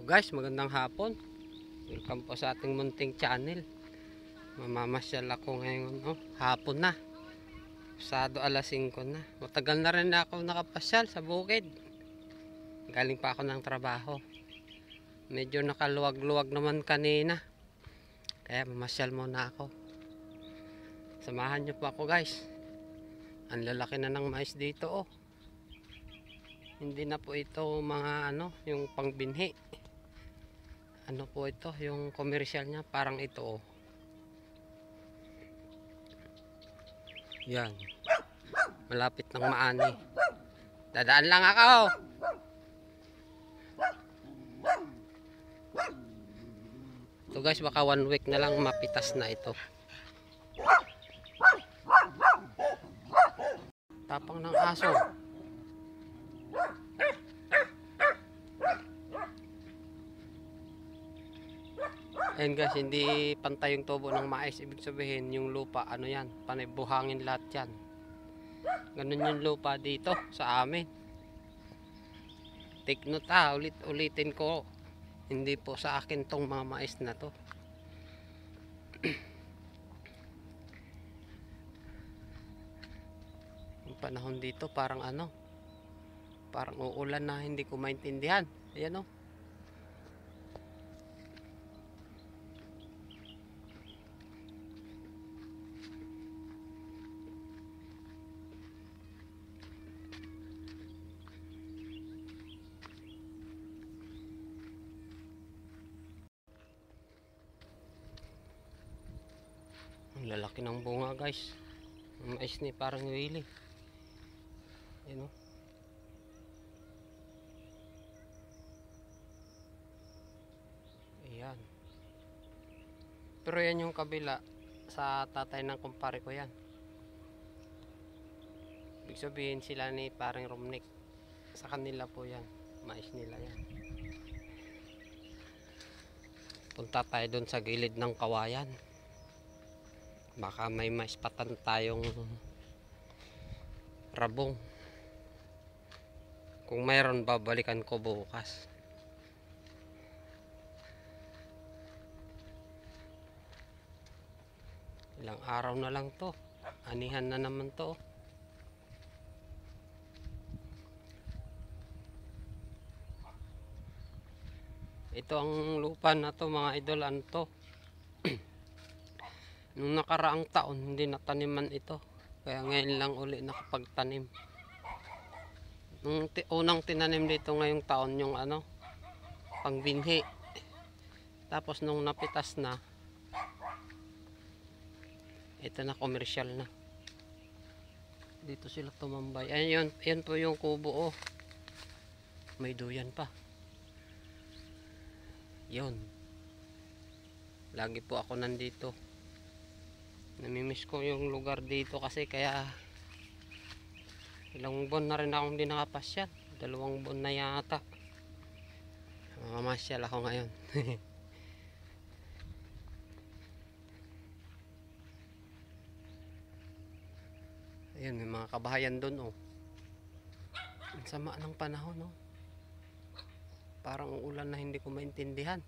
Guys, magandang hapon. Welcome po sa ating munting channel. Mamamasyal ako ngayon, hapon na. Pasado alas 5 na. Matagal na rin ako nakapasyal sa bukid. Galing pa ako ng trabaho. Medyo nakaluwag-luwag naman kanina. Kaya mamasyal muna ako. Samahan niyo po ako, guys. Ang lalaki na ng mais dito, Hindi na po ito mga yung pangbinhi. Ano po ito, yung commercial niya, parang ito, Yan. Malapit ng maani. Dadaan lang ako. Ito guys, baka 1 week na lang mapitas na ito. Tapang ng aso. Ayan guys, hindi pantay yung tubo ng mais. Ibig sabihin yung lupa, yan, panay buhangin lahat yan. Ganun yung lupa dito sa amin. Take note, ulitin ko. Hindi po sa akin tong mga mais na to. Yung panahon dito parang parang uulan na hindi ko maintindihan. Ayan Ang lalaki ng bunga guys. Ang mais ni parang wili. Ayan Ayan. Pero yan yung kabila sa tatay ng kumpare ko yan. Ibig sabihin sila ni parang Romnick. Sa kanila po yan. Mais nila yan. Punta tayo doon sa gilid ng kawayan. Baka may mais patan tayong rabong. Kung mayroon, babalikan ko bukas. Ilang araw na lang to. Anihan na naman to. Ito ang lupa na to mga idol. Nung nakaraang taon hindi nataniman ito. Kaya ngayon lang uli nakapagtanim. Nung unang tinanim dito ngayong taon yung pangbinhi. Tapos nung napitas na, ito na commercial na. Dito sila tumambay. Ayun, yan po yung kubo May duyan pa. Yun. Lagi po ako nandito. Namimiss ko yung lugar dito kasi kaya ilang buwan na rin akong hindi nakapasyal. 2 buwan na yata. Mamasyal ako ngayon. Ayun, may mga kabahayan doon Ang sama ng panahon Parang ulan na hindi ko maintindihan.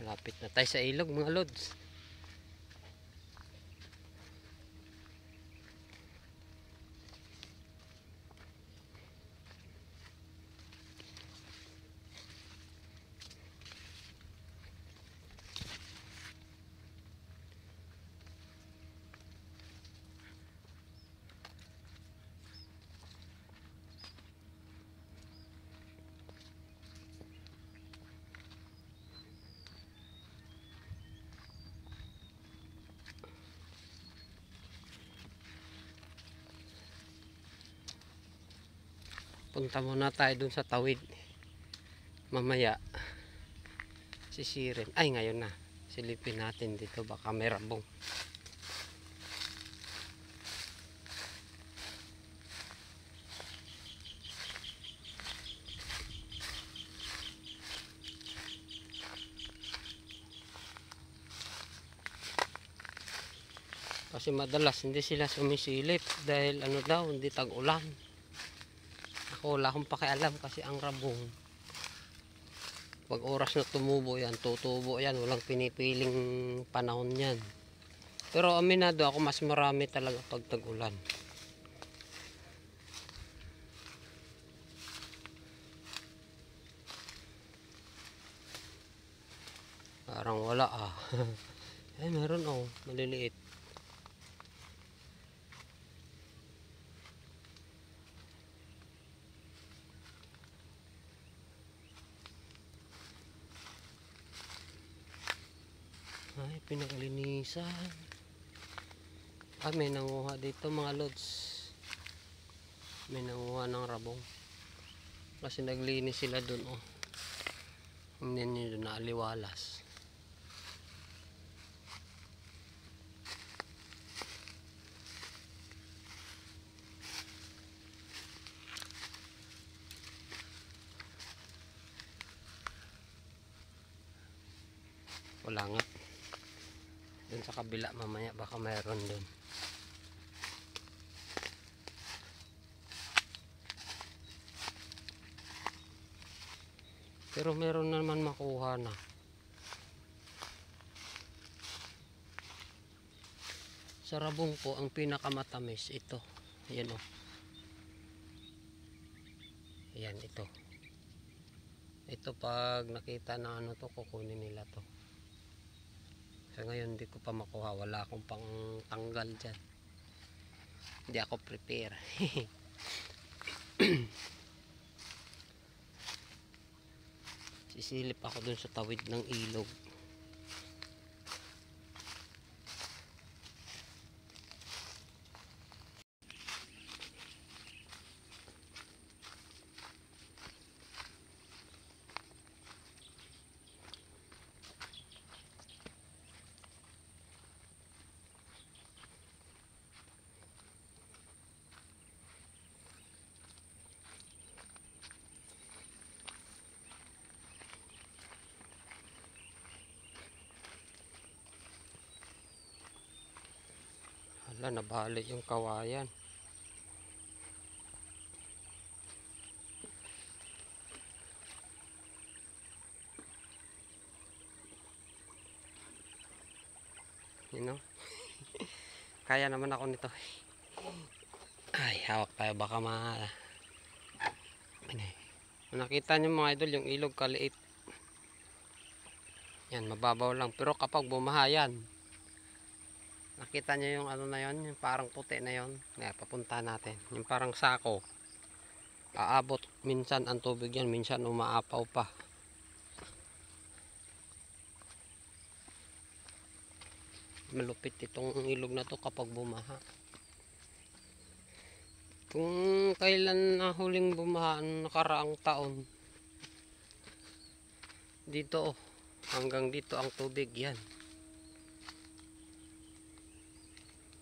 Malapit na tayo sa ilog mga lods. Punta muna tayo dun sa tawid. Mamaya sisirin. Ay, ngayon na. Silipin natin dito. Baka may rabong. Kasi madalas hindi sila sumisilip dahil ano daw, hindi tag-ulan. Ako wala akong pakialam kasi ang rabong, pag oras na tumubo yan, tutubo yan. Walang pinipiling panahon yan. Pero aminado ako, mas marami talaga pag tag-ulan. Parang wala ah. Eh meron oh, maliliit. Ay, pinaglinisan. Ah, may nanguha dito mga lods. May nanguha ng rabong. Kasi naglinis sila dun oh. Hindi nyo dun naaliwalas. Wala nga. Dun sa kabila mamaya baka mayroon dun. Pero meron naman makuha na. Sa rabong po ang pinakamatamis ito. Ayan oh. Ayan ito. Ito pag nakita na ano to, kukunin nila to. Sa ngayon hindi ko pa makuha, wala akong pang tanggal dyan, hindi ako prepare. Sisilip ako dun sa tawid ng ilog. Hala, nabali yung kawayan. You know? Kaya naman ako nito. Ay, hawak tayo baka nakita nyo mga idol, yung ilog kaliit. Yan, mababaw lang. Pero kapag bumahayan, nakita nyo yung ano na yon, yung parang puti na yon. Kaya papunta natin. Yung parang sako. Aabot minsan ang tubig yan, minsan umaapaw pa. Malupit itong ilog na to kapag bumaha. Kung kailan na huling bumaha nakaraang taon, dito oh, hanggang dito ang tubig yan.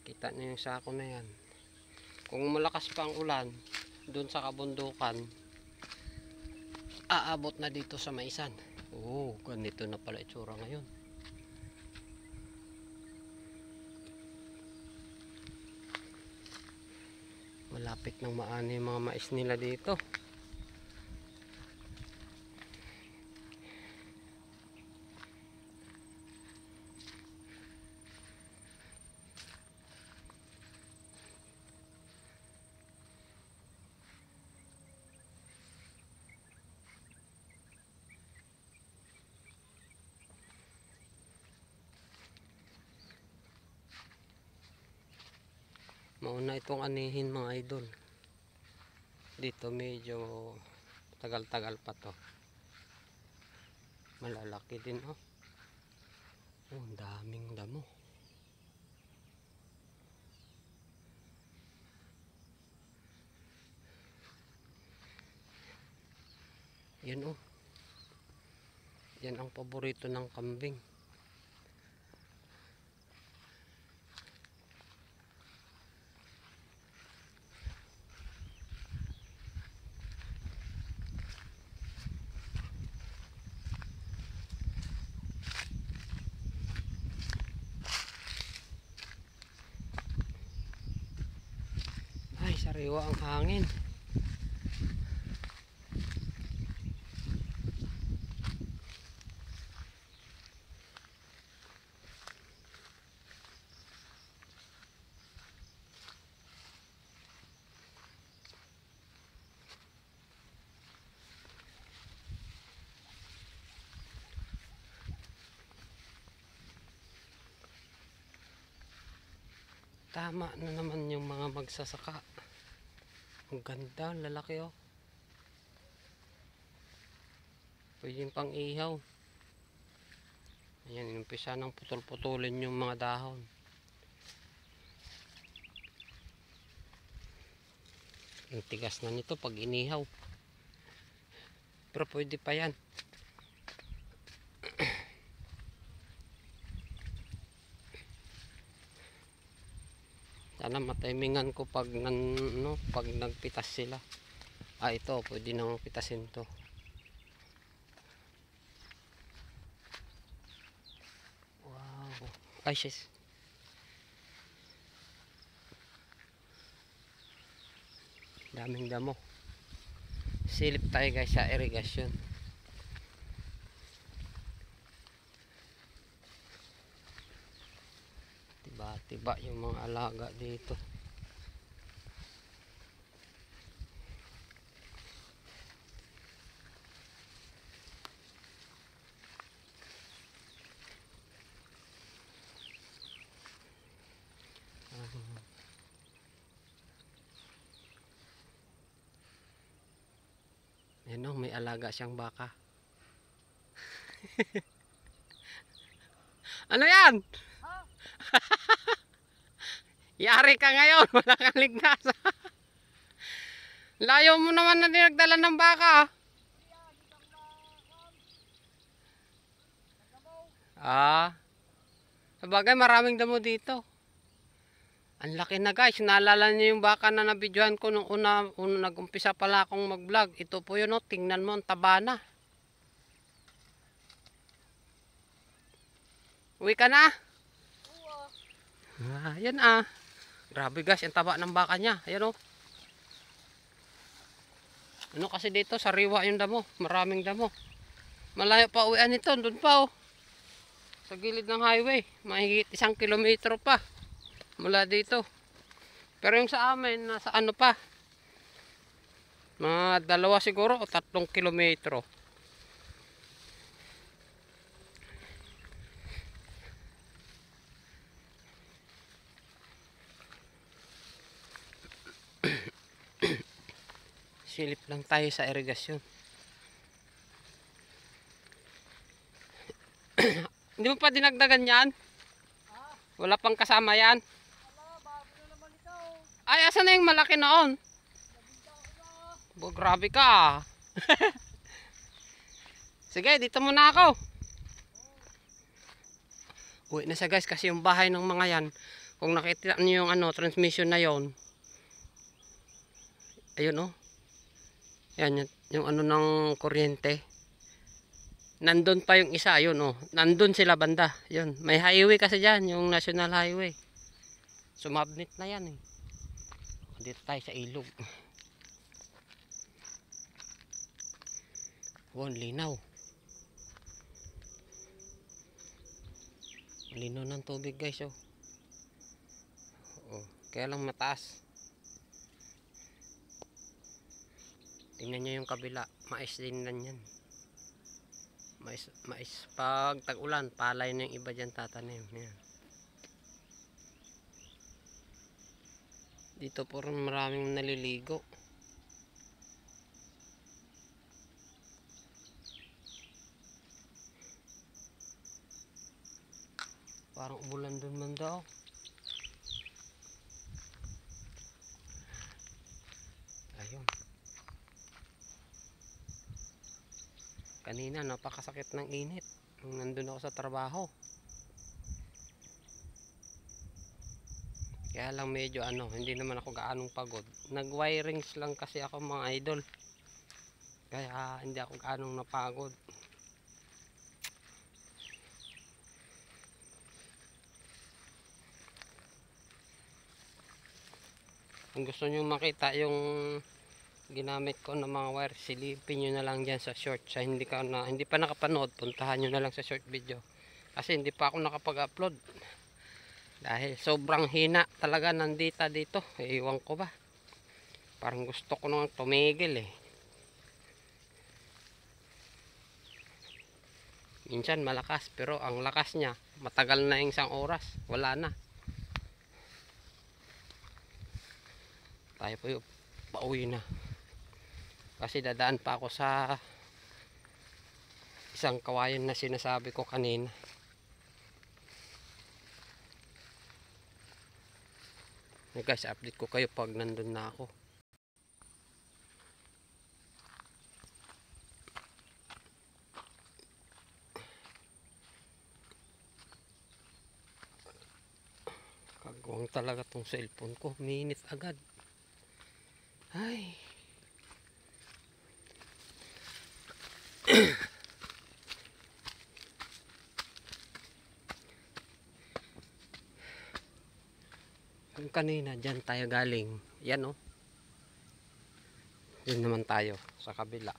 Kita niyo yung sako na yan. Kung malakas pa ang ulan doon sa kabundukan, aabot na dito sa Maisan. Oh, ganito na pala itsura ngayon. Malapit nang maani yung mga mais nila dito. Mauna itong anihin mga idol. Dito medyo tagal-tagal pa to. Malalaki din oh. Oh, ang daming damo. Yan oh. Yan ang paborito ng kambing. Sariwa ang hangin. Tama na naman yung mga magsasaka. Ang ganda, lalaki oh. Pwedeng pang ihaw. Ayan, inumpisa ng putol-putulin yung mga dahon. Ang tigas na nito pag inihaw. Pero pwede pa yan. Sana matimingan ko pag pag nagpitas sila. Ito pwede nang pitasin to. Wow. Ay sis. Daming damo. Silip tayo guys sa irigasyon. Tiba yung mga alaga dito. Ayan o, may alaga siyang baka. Ano yan? Yari ka ngayon, wala kang ligtas. Layo mo naman na dinagdala ng baka. Sabagay maraming damo dito. Ang laki na guys, naalala niyo yung baka na nabidyohan ko nung una nag-umpisa pala akong mag-vlog. Ito po yun, tingnan mo, ang taba na. Uwi ka na? Yan grabe guys, ang taba ng baka niya. Ayan o. Ano kasi dito, sariwa yung damo. Maraming damo. Malayo pa uwian nito, doon pa o. Sa gilid ng highway. Mahigit 1 kilometro pa. Mula dito. Pero yung sa amin, nasa ano pa. Mga 2 siguro o 3 kilometro. Silip lang tayo sa irigasyon. Hindi mo pa dinagdagan yan? Wala pang kasama yan? Ay, asan na yung malaki noon? Grabe ka. Sige, dito muna ako. Uwi na siya guys kasi yung bahay ng mga yan, kung nakita niyo yung transmission na yon. Ayun oh. Yan yung ng kuryente. Nandun pa yung isa, yun oh. Nandun sila banda. Yun, may highway kasi diyan, yung National Highway. Sumabnit na yan eh. Dito tayo sa ilog. Linaw. Linaw ng tubig guys oh. Kaya lang mataas. Tingnan nyo yung kabila, mais din lang yan. Mais pag tag-ulan, palay na yung iba dyan tatanim. Yan. Dito po rin maraming naliligo. Parang umulan dun man daw. Ayun. Kanina napakasakit ng init nung nandun ako sa trabaho. Kaya lang medyo hindi naman ako gaanong pagod. Nag-wirings lang kasi ako mga idol. Kaya hindi ako gaanong napagod. Kung gusto nyo makita yung ginamit ko ng mga wire, silipin nyo na lang dyan sa short. Sa hindi pa nakapanood, puntahan nyo na lang sa short video. Kasi hindi pa ako nakapag-upload. Dahil sobrang hina talaga ng data dito. Iwan ko ba. Parang gusto ko nang tumigil eh. Minsan malakas, pero ang lakas niya, matagal na yung isang oras. Wala na. Tayo po yung pauwi na. Kasi dadaan pa ako sa isang kawayan na sinasabi ko kanina. Guys, update ko kayo pag nandun na ako. Kagawang talaga tong cellphone ko. Minit agad. Ay. Kung kanina dyan tayo galing. Yan oh. Doon naman tayo sa kabila.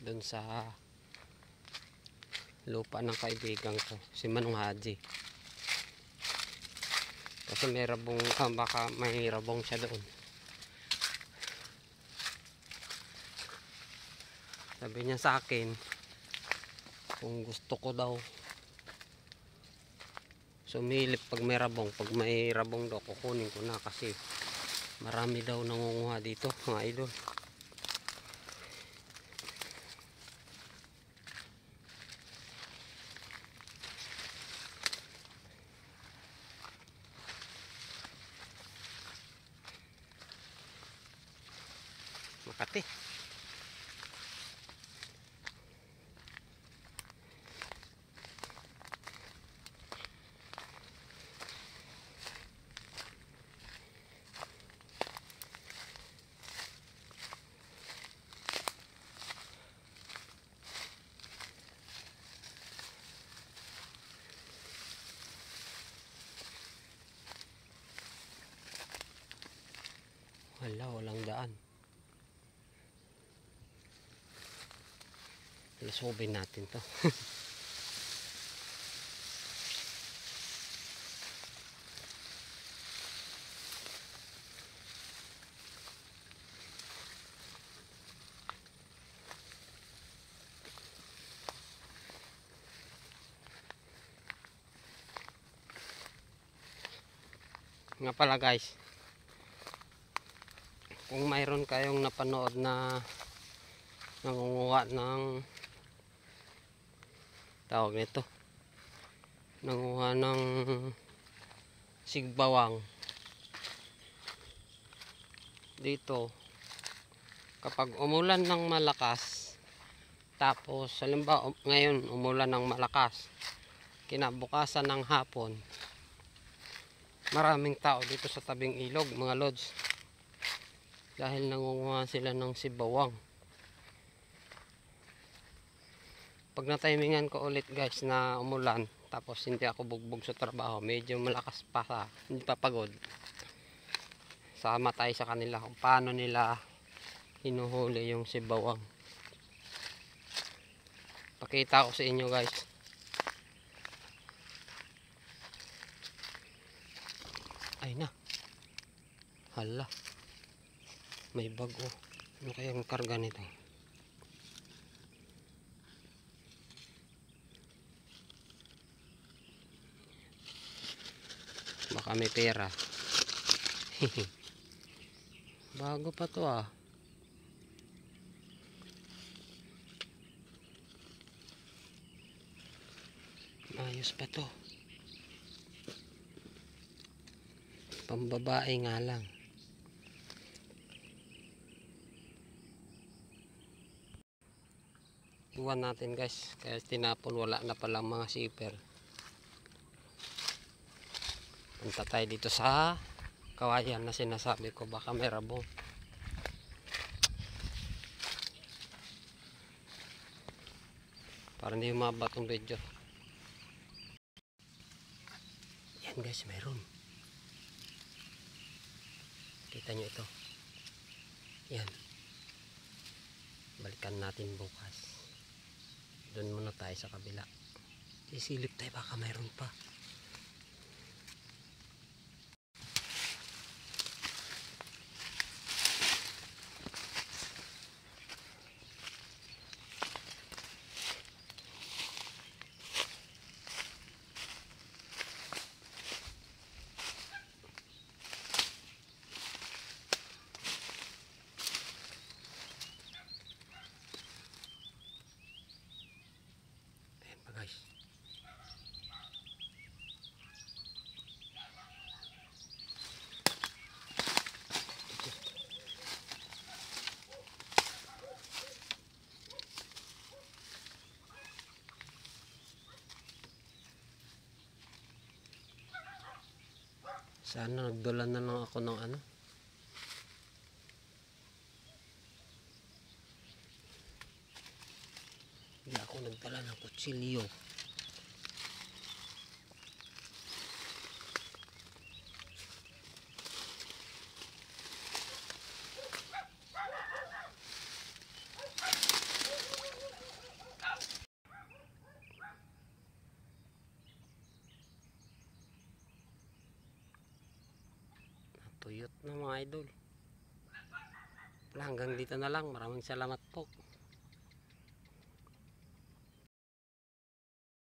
Doon sa lupa ng kaibigan ko. Si Manong Haji. Kasi may rabong, baka may rabong siya doon. Sabi niya sa akin, kung gusto ko daw sumilip pag may rabong. Pag may rabong daw, kukunin ko na kasi marami daw nangunguha dito, mga idol. Makati. Wala, walang daan. Lusubin natin to. Nga pala guys, kung mayroon kayong napanood na nangunguha ng tawag nito, nangunguha ng sigbawang dito, kapag umulan ng malakas, tapos halimbawa ngayon umulan ng malakas, kinabukasan ng hapon, maraming tao dito sa tabing ilog, mga lods, dahil nangunguha sila ng sibawang. Pag na-timingan ko ulit guys na umulan, tapos hindi ako bugbog sa trabaho, medyo malakas pa hindi pa pagod, sama tayo sa kanila kung paano nila hinuhuli yung sibawang. Pakita ko sa inyo guys. Ay na, hala, may bago. Ano kayang karga nito? Baka may pera. Bago pa to ah. Ayos pa to. Pambabae nga lang. Iwan natin guys, kaya tinapon, wala na palang mga zipper. Punta tayo dito sa kawayan na sinasabi ko, baka may rabong. Para hindi umaba itong video. Yan guys, mayroon. Kita Kita nyo ito. Yan. Balikan natin bukas. Doon muna tayo sa kabila. Sisilip tayo baka mayroon pa. Ayan pa guys. Sana nagdala na lang ako ng ano. Hindi ako nagdala ng kutsilyo. Tuyot na mga idol. Hanggang dito na lang. Maraming salamat po.